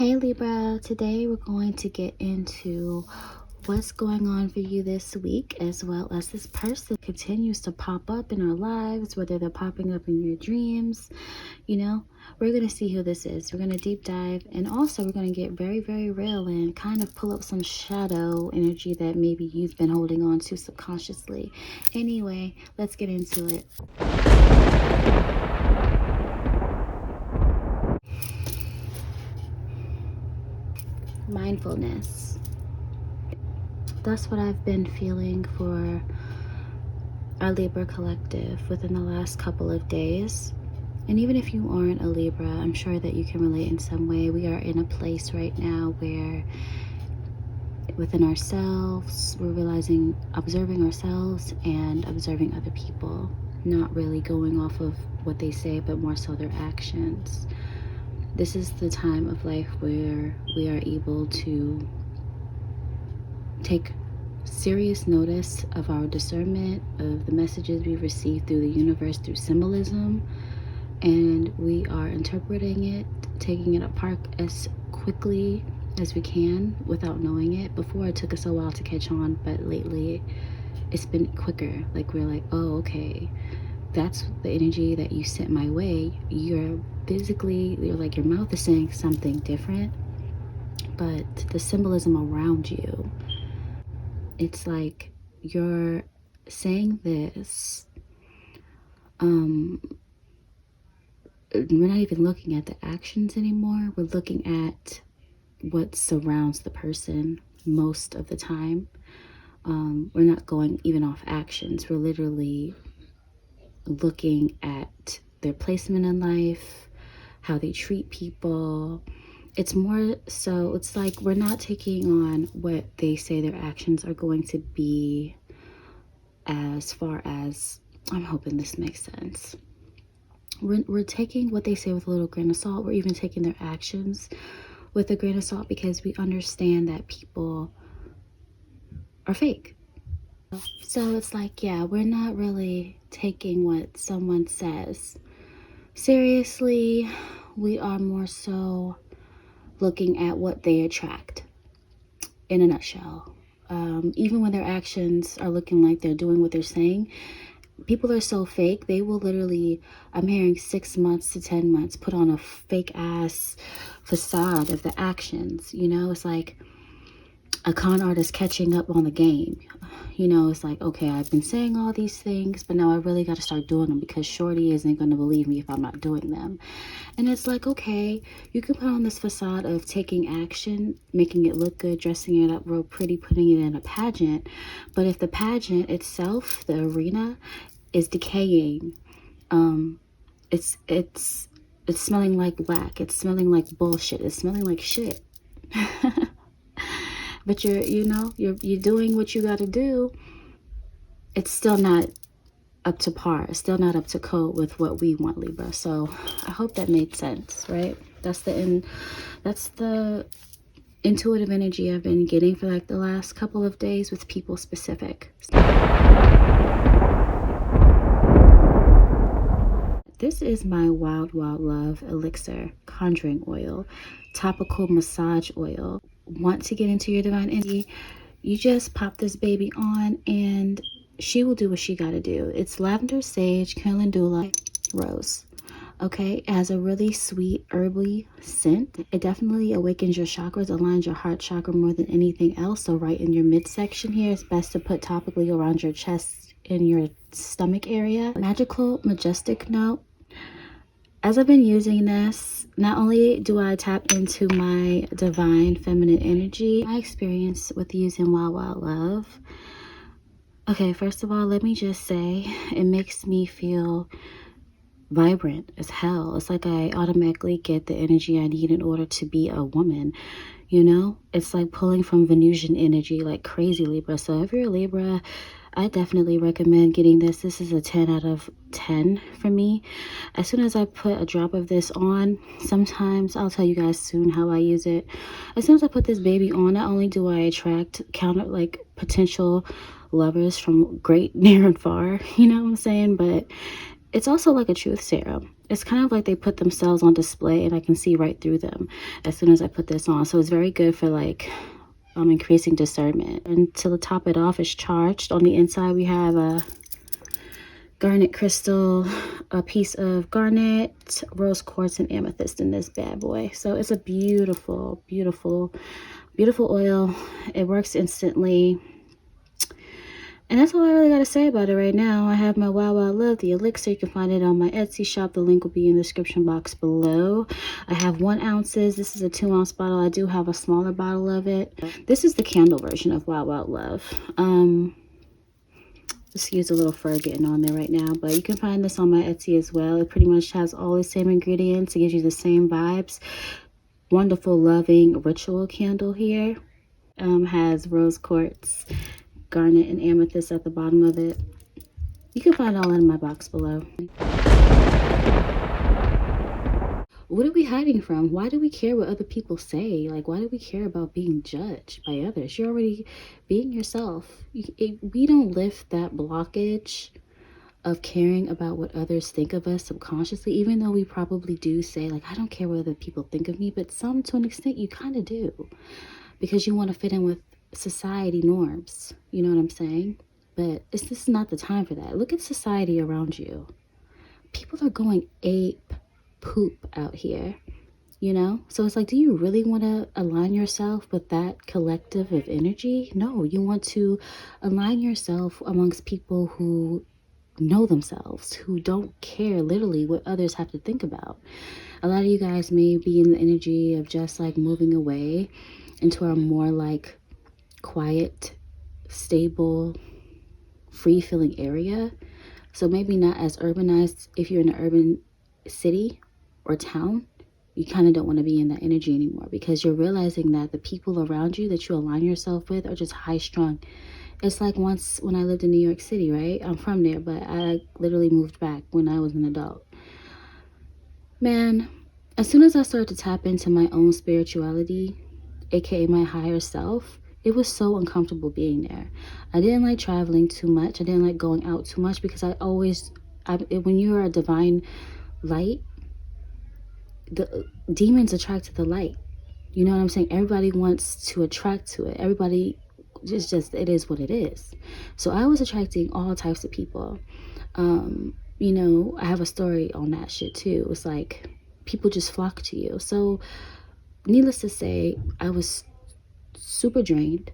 Hey Libra, today we're going to get into what's going on for you this week, as well as this person continues to pop up in our lives, whether they're popping up in your dreams. We're going to see who this is. We're going to deep dive, and also we're going to get very, very real and kind of pull up some shadow energy that maybe you've been holding on to subconsciously. Anyway, let's get into it. Mindfulness. That's what I've been feeling for our Libra collective within the last couple of days. And even if you aren't a Libra, I'm sure that you can relate in some way. We are in a place right now where within ourselves, we're realizing, observing ourselves and observing other people, not really going off of what they say, but more so their actions. This is the time of life where we are able to take serious notice of our discernment, of the messages we receive through the universe, through symbolism, and we are interpreting it, taking it apart as quickly as we can without knowing it. Before, it took us a while to catch on, but lately it's been quicker. Like, we're like, oh, okay, that's the energy that you sent my way. You're like, your mouth is saying something different, but the symbolism around you, it's like you're saying this. We're not even looking at the actions anymore. We're looking at what surrounds the person most of the time. We're not going even off actions. We're literally looking at their placement in life, how they treat people. It's more so, it's like we're not taking on what they say their actions are going to be, as far as, I'm hoping this makes sense. We're taking what they say with a little grain of salt. We're even taking their actions with a grain of salt, because we understand that people are fake. So it's like, yeah, we're not really taking what someone says seriously. We are more so looking at what they attract, in a nutshell. Even when their actions are looking like they're doing what they're saying, people are so fake. They will literally, I'm hearing 6 months to 10 months, put on a fake ass facade of the actions. It's like a con artist catching up on the game. It's like, okay, I've been saying all these things, but now I really got to start doing them, because shorty isn't going to believe me if I'm not doing them. And it's like, okay, you can put on this facade of taking action, making it look good, dressing it up real pretty, putting it in a pageant. But if the pageant itself, the arena, is decaying, it's smelling like whack, it's smelling like bullshit, it's smelling like shit. But you're doing what you got to do. It's still not up to par. It's still not up to code with what we want, Libra. So I hope that made sense, right? That's the intuitive energy I've been getting for like the last couple of days with people specific. This is my Wild Wild Love Elixir Conjuring Oil, topical massage oil. Want to get into your divine energy? You just pop this baby on and she will do what she got to do. It's lavender, sage, calendula, rose. Okay, it has a really sweet herbly scent. It definitely awakens your chakras, aligns your heart chakra more than anything else. So right in your midsection here, it's best to put topically around your chest, in your stomach area. Magical, majestic note. As I've been using this, not only do I tap into my divine feminine energy, my experience with using Wild Wild Love. Okay, first of all, let me just say, it makes me feel vibrant as hell. It's like I automatically get the energy I need in order to be a woman. It's like pulling from Venusian energy like crazy, Libra. So if you're a Libra, I definitely recommend getting this. This is a 10 out of 10 for me. As soon as I put a drop of this on, sometimes I'll tell you guys soon how I use it. As soon as I put this baby on, not only do I attract potential lovers from great, near, and far, you know what I'm saying? But it's also like a truth serum. It's kind of like they put themselves on display and I can see right through them as soon as I put this on. So it's very good for like increasing discernment. And to top it off, it's charged. On the inside, we have a garnet crystal, a piece of garnet, rose quartz, and amethyst in this bad boy. So it's a beautiful, beautiful, beautiful oil. It works instantly. And that's all I really got to say about it right now. I have my Wow Wow Love, the elixir. You can find it on my Etsy shop. The link will be in the description box below. I have 1 ounces. This is a 2-ounce bottle. I do have a smaller bottle of it. This is the candle version of Wow Wow Love. Just use a little fur getting on there right now, but you can find this on my Etsy as well. It pretty much has all the same ingredients. It gives you the same vibes. Wonderful, loving ritual candle here. Has rose quartz, garnet, and amethyst at the bottom of it. You can find all in my box below. What are we hiding from? Why do we care what other people say? Like, why do we care about being judged by others? You're already being yourself. We don't lift that blockage of caring about what others think of us subconsciously, even though we probably do say, like, I don't care what other people think of me, but to an extent, you kind of do, because you want to fit in with society norms. You know what I'm saying? But this is not the time for that. Look at society around you. People are going ape poop out here, you know? So it's like, do you really want to align yourself with that collective of energy? No, you want to align yourself amongst people who know themselves, who don't care literally what others have to think about. A lot of you guys may be in the energy of just like moving away into a more like quiet, stable, free-feeling area. So maybe not as urbanized. If you're in an urban city or town, you kind of don't want to be in that energy anymore, because you're realizing that the people around you that you align yourself with are just high strung. It's like once when I lived in New York City, right? I'm from there, but I literally moved back when I was an adult. Man, as soon as I started to tap into my own spirituality, aka my higher self, it was so uncomfortable being there. I didn't like traveling too much. I didn't like going out too much, because when you're a divine light, the demons attract to the light. You know what I'm saying? Everybody wants to attract to it. Everybody, it is what it is. So I was attracting all types of people. You know, I have a story on that shit too. It's like people just flock to you. So needless to say, I was super drained,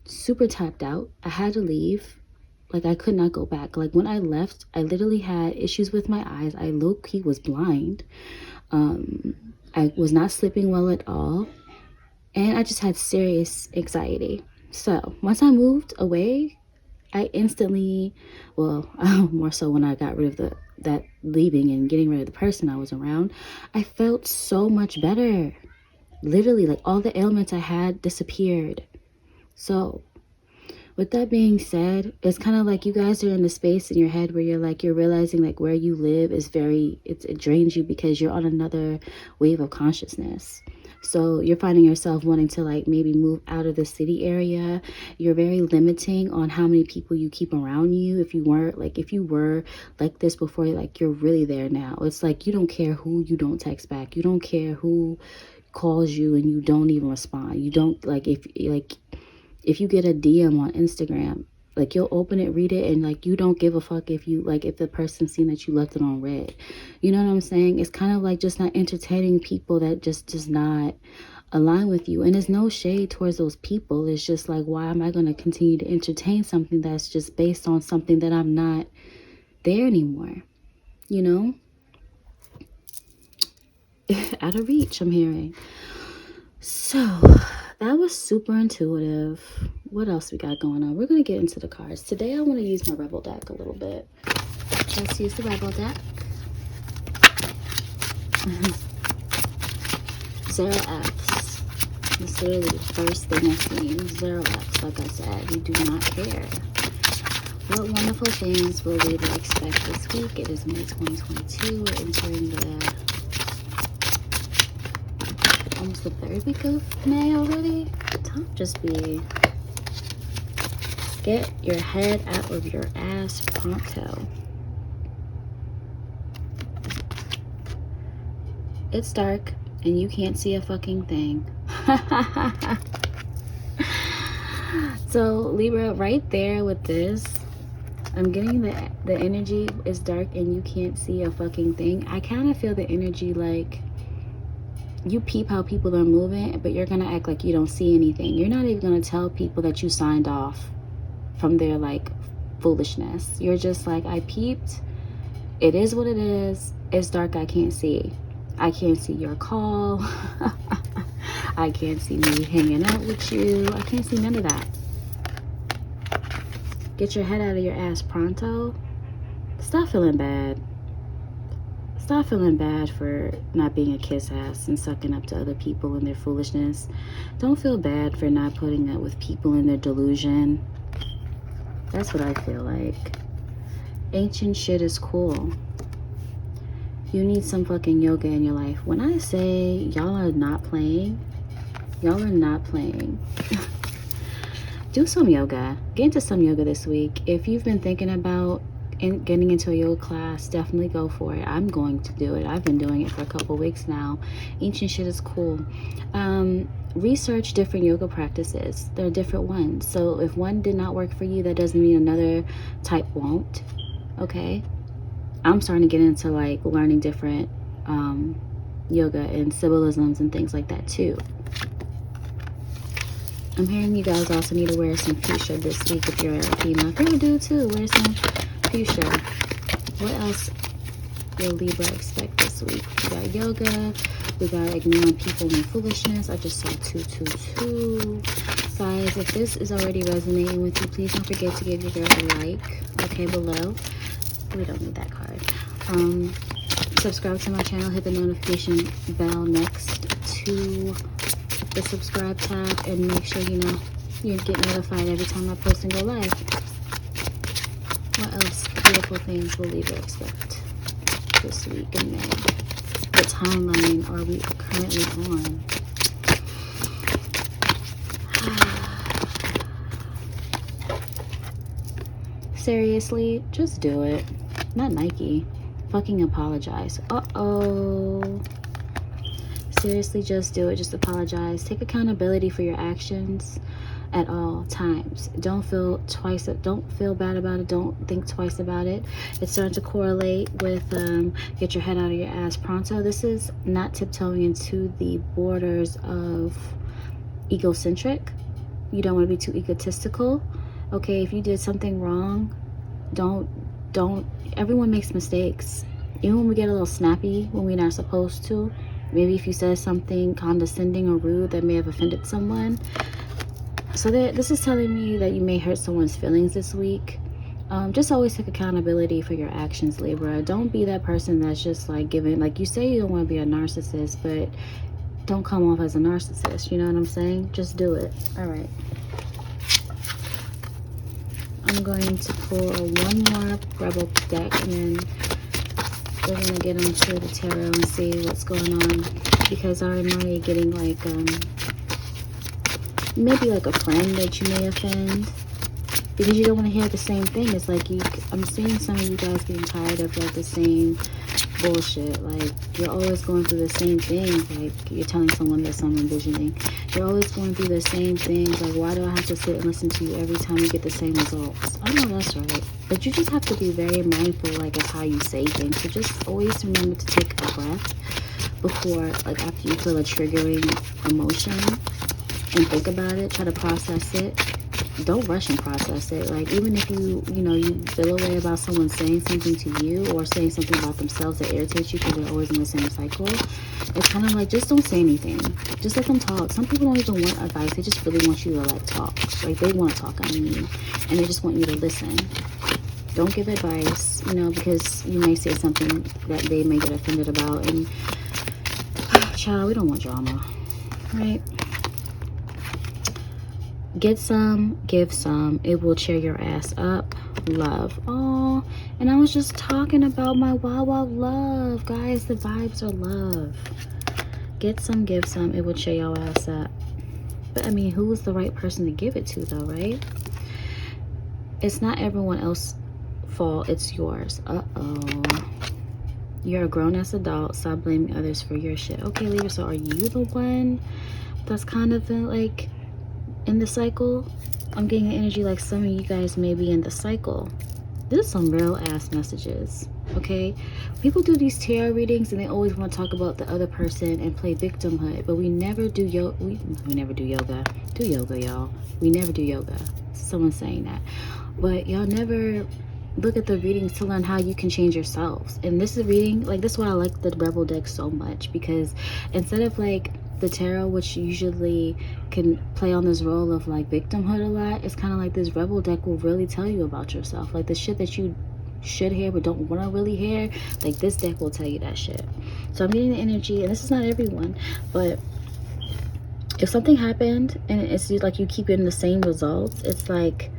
super tapped out. I had to leave. Like, I could not go back. Like, when I left, I literally had issues with my eyes. I low-key was blind. I was not sleeping well at all, and I just had serious anxiety. So once I moved away, I instantly, well, more so when I got rid of that leaving and getting rid of the person I was around, I felt so much better. Literally, like, all the ailments I had disappeared. So with that being said, it's kind of like you guys are in the space in your head where you're realizing like where you live is it drains you, because you're on another wave of consciousness. So you're finding yourself wanting to like maybe move out of the city area. You're very limiting on how many people you keep around you. If you were like this before, like, you're really there now. It's like you don't care who you don't text back. You don't care who calls you and you don't even respond. You don't, like, if you get a DM on Instagram, like, you'll open it, read it, and like you don't give a fuck if the person's seen that you left it on red. You know what I'm saying? It's kind of like just not entertaining people that just does not align with you. And there's no shade towards those people. It's just like, why am I going to continue to entertain something that's just based on something that I'm not there anymore? You know? Out of reach, I'm hearing. So that was super intuitive. What else we got going on? We're going to get into the cards. Today I want to use my Rebel deck a little bit. Let's use the Rebel deck. 0x. That's literally the first thing I seen. 0x. Like I said, you do not care. What wonderful things will we expect this week? It is May 2022. We're entering the almost the 3rd week of May already. Don't just be. Get your head out of your ass pronto. It's dark and you can't see a fucking thing. So Libra, right there with this, I'm getting the energy is dark and you can't see a fucking thing. I kind of feel the energy like you peep how people are moving, but you're gonna act like you don't see anything. You're not even gonna tell people that you signed off from their like foolishness. You're just like, I peeped, it is what it is, it's dark, I can't see your call. I can't see me hanging out with you. I can't see none of that. Get your head out of your ass pronto. Stop feeling bad. Stop feeling bad for not being a kiss ass and sucking up to other people and their foolishness. Don't feel bad for not putting up with people in their delusion. That's what I feel like. Ancient shit is cool. You need some fucking yoga in your life. When I say y'all are not playing, y'all are not playing. Do some yoga. Get into some yoga this week. If you've been thinking about getting into a yoga class, definitely go for it. I'm going to do it. I've been doing it for a couple weeks now. Ancient shit is cool. Research different yoga practices. There are different ones. So if one did not work for you, that doesn't mean another type won't. Okay? I'm starting to get into like learning different yoga and symbolisms and things like that too. I'm hearing you guys also need to wear some fuchsia this week if you're a female. If you're a dude too, wear some fuchsia. What else will Libra expect this week? We got yoga. We got ignoring people and foolishness. I just saw 222. Guys, if this is already resonating with you, please don't forget to give your girl a like, okay, below. We don't need that card. Subscribe to my channel. Hit the notification bell next to the subscribe tab and make sure you know you get notified every time I post and go live. What else beautiful things will Libra expect this week in May? What timeline are we currently on? Seriously, just do it. Not Nike. Fucking apologize. Uh-oh. Seriously, just do it. Just apologize. Take accountability for your actions at all times. Don't feel bad about it. Don't think twice about it. It's starting to correlate with get your head out of your ass pronto. This is not tiptoeing into the borders of egocentric. You don't want to be too egotistical. Okay, if you did something wrong, don't everyone makes mistakes. Even when we get a little snappy when we're not supposed to. Maybe if you said something condescending or rude that may have offended someone. So this is telling me that you may hurt someone's feelings this week. Just always take accountability for your actions, Libra. Don't be that person that's just like giving, like you say you don't want to be a narcissist, but don't come off as a narcissist. You know what I'm saying? Just do it. All right. I'm going to pull one more Rebel deck and then we're going to get into the tarot and see what's going on, because I'm already getting like maybe like a friend that you may offend because you don't want to hear the same thing. It's like I'm seeing some of you guys getting tired of like the same bullshit. Like you're always going through the same things. Like you're telling someone that I'm envisioning. You're always going through the same things. Like, why do I have to sit and listen to you every time you get the same results? I know that's right. But you just have to be very mindful, like, of how you say things. So just always remember to take a breath before, like, after you feel a triggering emotion, and think about it. Try to process it. Don't rush and process it. Like, even if you feel a way about someone saying something to you or saying something about themselves that irritates you because they're always in the same cycle, it's kind of like, just don't say anything. Just let them talk. Some people don't even want advice. They just really want you to, like, talk. Like, they want to talk, and they just want you to listen. Don't give advice, because you may say something that they may get offended about. And, child, we don't want drama, right? Get some, give some. It will cheer your ass up. Love. Oh, and I was just talking about my wow love. Guys, the vibes are love. Get some, give some. It will cheer your ass up. But, I mean, who is the right person to give it to, though, right? It's not everyone else's fault. It's yours. Uh-oh. You're a grown-ass adult. Stop blaming others for your shit. Okay, Libra, so are you the one that's kind of like in the cycle? I'm getting the energy like some of you guys may be in the cycle. This is some real ass messages, okay? People do these tarot readings and they always want to talk about the other person and play victimhood, but we never do we never do yoga. Do yoga, y'all. We never do yoga. Someone's saying that. But y'all never look at the readings to learn how you can change yourselves. And this is reading, like, this is why I like the Rebel deck so much, because instead of like the tarot, which usually can play on this role of like victimhood a lot, it's kind of like this Rebel deck will really tell you about yourself, like the shit that you should hear but don't want to really hear. Like, this deck will tell you that shit. So I'm getting the energy, and this is not everyone, but if something happened and it's like you keep getting the same results, it's like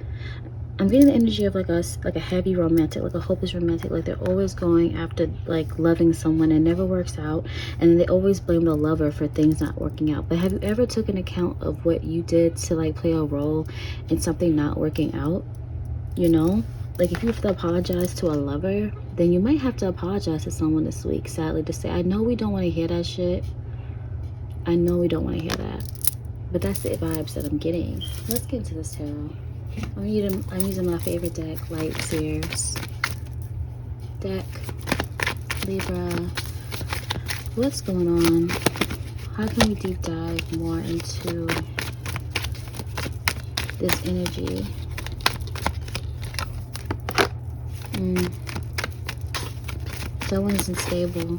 I'm getting the energy of like a heavy romantic, like a hopeless romantic. Like, they're always going after like loving someone and never works out, and then they always blame the lover for things not working out. But have you ever taken account of what you did to like play a role in something not working out? You know, like if you have to apologize to a lover, then you might have to apologize to someone this week, sadly to say. I know we don't want to hear that shit. I know we don't want to hear that, but that's the vibes that I'm getting. Let's get into this tarot. I'm using my favorite deck, Light Seers deck. Libra, what's going on? How can we deep dive more into this energy? Someone isn't stable.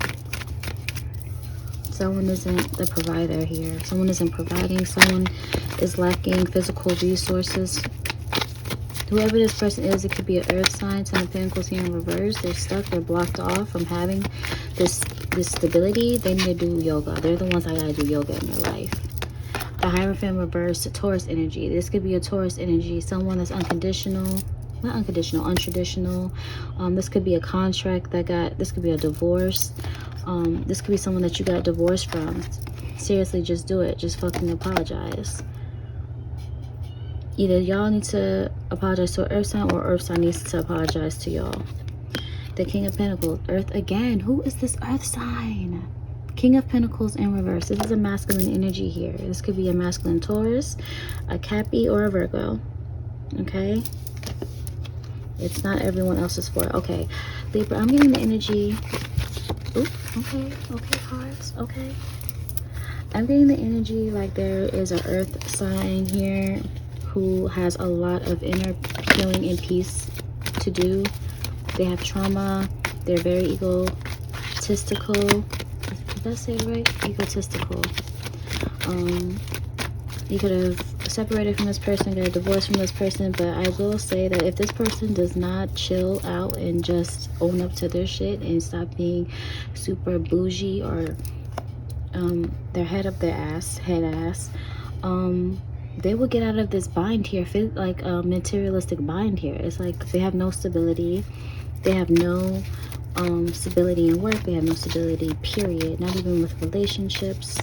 Someone isn't the provider here. Someone isn't providing. Someone is lacking physical resources. Whoever this person is, it could be an earth sign. Ten of Pentacles here in reverse. They're stuck. They're blocked off from having this stability. They need to do yoga. They're the ones that gotta do yoga in their life. The Hierophant reverse, the Taurus energy. This could be a Taurus energy. Someone that's unconditional. Not unconditional, untraditional. This could be a contract that this could be a divorce. This could be someone that you got divorced from. Seriously, just do it. Just fucking apologize. Either y'all need to apologize to an earth sign, or earth sign needs to apologize to y'all. The King of Pentacles, earth again. Who is this earth sign? King of Pentacles in reverse. This is a masculine energy here. This could be a masculine Taurus, a Cappy, or a Virgo. Okay? It's not everyone else's fault. Okay, Libra, I'm getting the energy. Ooh, okay, cards, okay. I'm getting the energy like there is an earth sign here who has a lot of inner healing and peace to do. They have trauma. They're very egotistical. Did I say it right? Egotistical. You could have separated from this person, got a divorce from this person, but I will say that if this person does not chill out and just own up to their shit and stop being super bougie or their head up their ass, they will get out of this bind here, like a materialistic bind here. It's like they have no stability. They have no stability in work. They have no stability, period. Not even with relationships.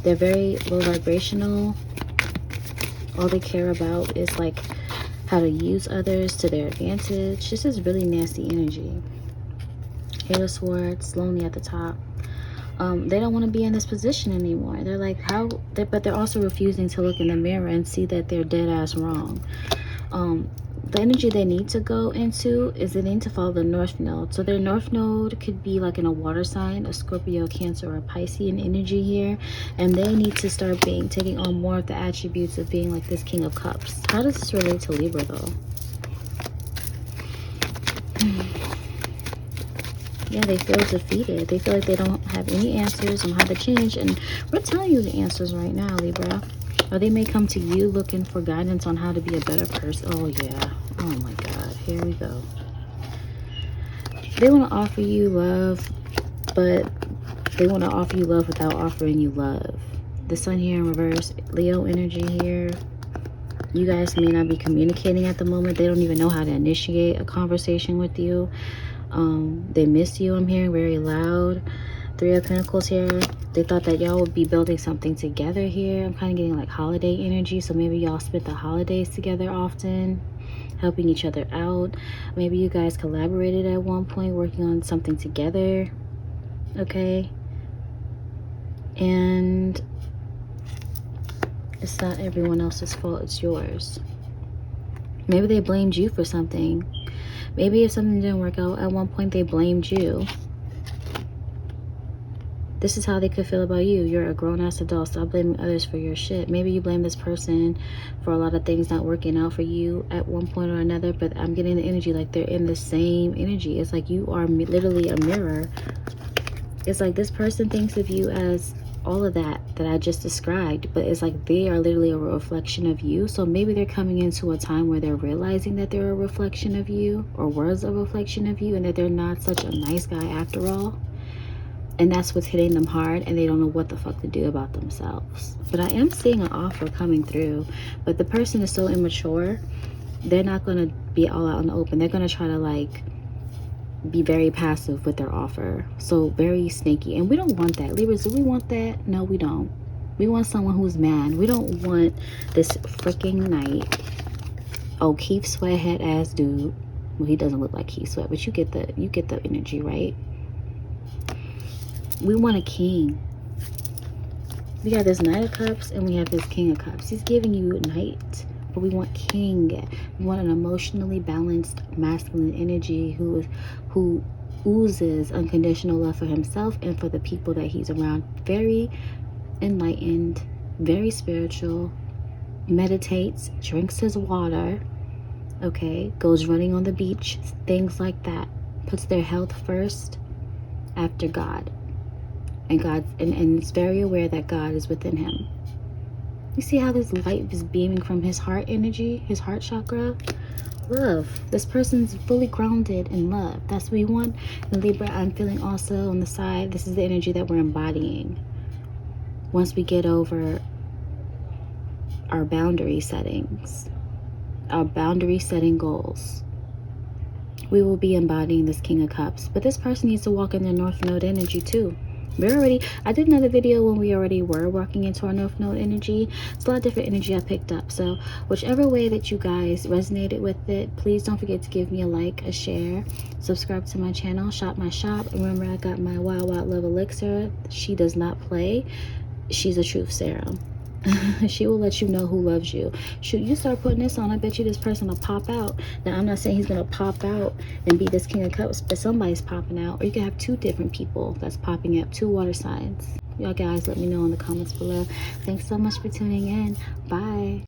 They're very low vibrational. All they care about is like how to use others to their advantage. This is really nasty energy. Eight of Swords, lonely at the top. They don't want to be in this position anymore. They're like, but they're also refusing to look in the mirror and see that they're dead ass wrong. The energy they need to go into is they need to follow the North Node. So their North Node could be like in a water sign, a Scorpio, Cancer, or a Piscean energy here. And they need to start taking on more of the attributes of being like this King of Cups. How does this relate to Libra though? Yeah, they feel defeated. They feel like they don't have any answers on how to change. And we're telling you the answers right now, Libra. Or they may come to you looking for guidance on how to be a better person. Oh, yeah. Oh, my God. Here we go. They want to offer you love, but they want to offer you love without offering you love. The Sun here in reverse. Leo energy here. You guys may not be communicating at the moment. They don't even know how to initiate a conversation with you. They miss you, I'm hearing, very loud. Three of Pentacles here. They thought that y'all would be building something together here. I'm kind of getting like holiday energy, so maybe y'all spent the holidays together often. helping each other out. Maybe you guys collaborated at one point, working on something together, okay? And it's not everyone else's fault, it's yours. Maybe they blamed you for something. Maybe if something didn't work out at one point, they blamed you. This is how they could feel about you. You're a grown-ass adult. Stop blaming others for your shit. Maybe you blame this person for a lot of things not working out for you at one point or another, but I'm getting the energy like they're in the same energy. It's like you are literally a mirror. It's like this person thinks of you as all of that I just described, but it's like they are literally a reflection of you. So maybe they're coming into a time where they're realizing that they're a reflection of you, or was a reflection of you, and that they're not such a nice guy after all. And that's what's hitting them hard, and they don't know what the fuck to do about themselves. But I am seeing an offer coming through, but the person is so immature, they're not going to be all out in the open. They're going to try to like be very passive with their offer. So very snaky. And we don't want that. Libras, do we want that? No, we don't. We want someone who's man. We don't want this freaking knight. Oh, Keith Sweat head ass dude. Well, he doesn't look like Keith Sweat, but you get the energy, right? We want a king. We got this Knight of Cups and we have this King of Cups. He's giving you knight, but we want king. We want an emotionally balanced masculine energy who oozes unconditional love for himself and for the people that he's around. Very enlightened, very spiritual, meditates, drinks his water, okay, goes running on the beach, things like that. Puts their health first after God. And God, and is very aware that God is within him. You see how this light is beaming from his heart energy, his heart chakra? Love. This person's fully grounded in love. That's what we want. And Libra, I'm feeling also on the side, this is the energy that we're embodying. Once we get over our boundary settings, our boundary setting goals, we will be embodying this King of Cups. But this person needs to walk in their North Node energy too. I did another video when we already were walking into our North Node energy. It's a lot of different energy I picked up. So whichever way that you guys resonated with it, please don't forget to give me a like, a share, subscribe to my channel, shop my shop. And remember, I got my Wild Love Elixir. She does not play. She's a truth serum. She will let you know who loves you. Shoot, you start putting this on, I bet you this person will pop out. Now, I'm not saying he's gonna pop out and be this King of Cups, but somebody's popping out. Or you can have two different people that's popping up, two water signs. Y'all guys let me know in the comments below. Thanks so much for tuning in. Bye.